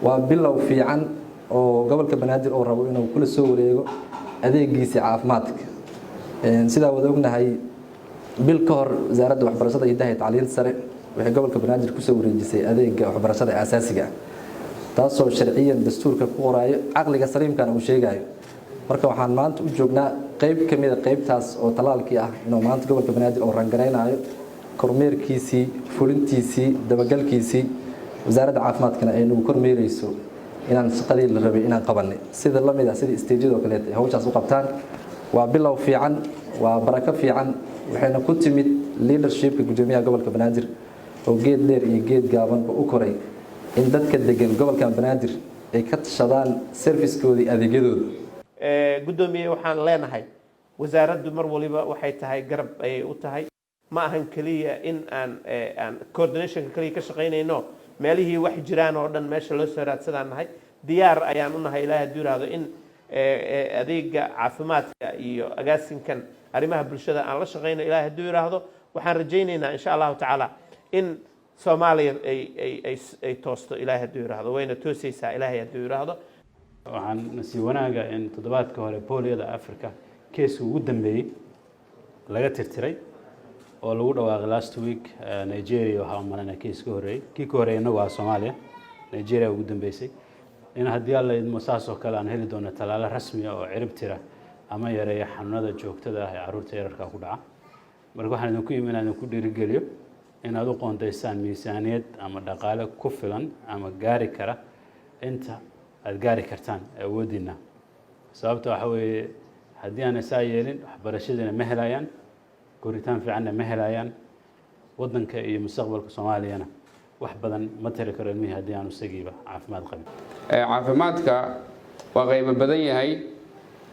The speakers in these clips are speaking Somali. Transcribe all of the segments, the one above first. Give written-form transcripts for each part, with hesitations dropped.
waa bilow fiican oo gobolka Banaadir oo rabo inuu kula soo wareego adeegiisa caafimaadka sida wada ognahay bil ka hor wasaaradda waxbarashada iyo tacliinta sare waxay gobolka Banaadir ku soo wareejisay adeega waxbarashada aasaasiga taasoo sharciyan dastuurka ku qoraayo aqliga saliimkan uu sheegayo marka waxaan maanta u joognaa qayb kamid ah qaybtaas oo talaalkii ah inuu maanta gobolka Banaadir oo rangareynayo kormeerkiisii fulintiisii dabagalkiisii wasaaradda caafimaadkana ay nagu kormeerayso inaan shaqadii la rabay inaan qabanay sida la mid ah sida isteejyada kale ee hawshaas u qabtaan waa bilow fiican waa barako fiican waxayna ku timid leadershipka gudoomiyaha gobolka Banaadir oo geed dheer iyo geed gaaban u koray in dadka degan gobolka Banaadir ay ka tashadaan service-koodii adeegyadooda gudoomiye waxaan leenahay wasaaraddu mar waliba waxay tahay garab ay u tahay ma ahan kaliya in aan coordination kaliya ka shaqeynayno meelihii wax jiraan oo dhan meesha loo soo raadsadanahay diyaar ayaan u nahay ilaahay hadduu yiraahdo in adeega caafimaadka iyo agaasinkan arrimaha bulshada aan la shaqeyno ilaahay hadduu yiraahdo waxaan rajaynaynaa insha Allah taala in Soomaaliya ay toosto ilaahay hadduu yiraahdo wayna toosaysaa ilaahay hadduu yiraahdo waxaan nasi wanaaga in toddobaadka hore booliyada Afrika keeska ugu dambeeyay laga tirtiray oo lagu dhawaaqay last week Nigeria waxa uu maranay keeska horeeyay kii ka horeeyna waa Soomaaliya Nigeria ugu dambeysay in haddii alla idmo saas oo kale aan heli doono talaalo rasmi ah oo cirib tira ama yareeya xanuunada joogtada ah ee carruurta yararka ku dhaca marka waxaan idinku iimaanaa ku dhiirigeliyo in aad u qoondaysaan miisaaniyad ama dhaqaale ku filan ama gaari kara inta aad gaari kartaan awoodina sababta waxa weeye haddii aan isaa yeelin waxbarashadana ma helayaan koritaan fiicanna ma helayaan waddanka iyo mustaqbalka Soomaaliyana wax badan ma tari karo ilmihi haddii aan isagiiba caafimaad qabin caafimaadka waa qayb badan yahay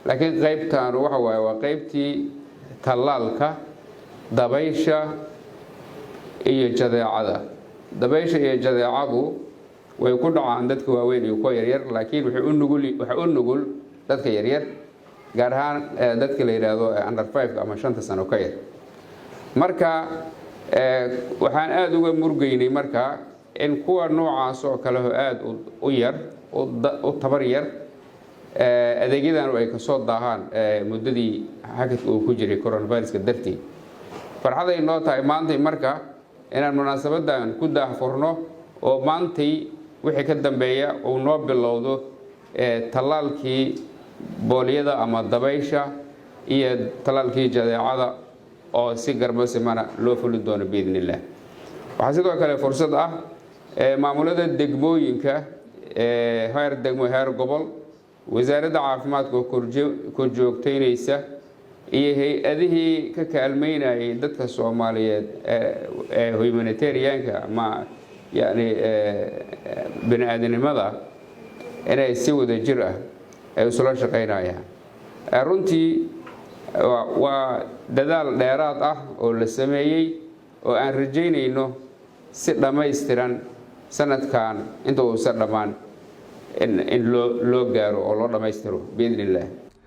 laakiin qaybtaan waxa waaye waa qaybtii talaalka dabaysha iyo jadeecada dabaysha iyo jadeecadu way ku dhacaan dadka waaweyn iyo kuwa yaryar laakiin waxa u nugul dadka yaryar gaar ahaan dadka la yiraahdo under 5 ama 5 sano ka yar marka waxaan aad uga murgaynay marka in kuwa noocaas oo kale aad u yar u tabar yar adeegyadan ay ka soo daahaan muddadii hakadka uu ku jiray coronavirus-ka dartii farxad ay noo tahay maanta marka inaan munaasabadan ku daahfurno oo maantay wixii ka dambeeya uu noo bilowdo talaalkii booliyada ama dabaysha iyo talaalkii jadeecada oo si garbasimana loo fuli doono biidnillah waxaa sidoo kale fursad ah maamulada degmooyinka heer degmo heer gobol wasaaradda caafimaadka ku joogtaynaysa iyo hay-adihii ka kaalmeynayay dadka Soomaaliyeed ee humanitarianka ama yani bini'aadanimada inay si wada jir ah ay usula shaqeynayaan runtii waa dadaal dheeraad ah oo la sameeyay oo aan rajaynayno si dhammaystiran sanadkan inta uu sa dhamaan in loo gaaro oo loo dhammaystiro biidnillah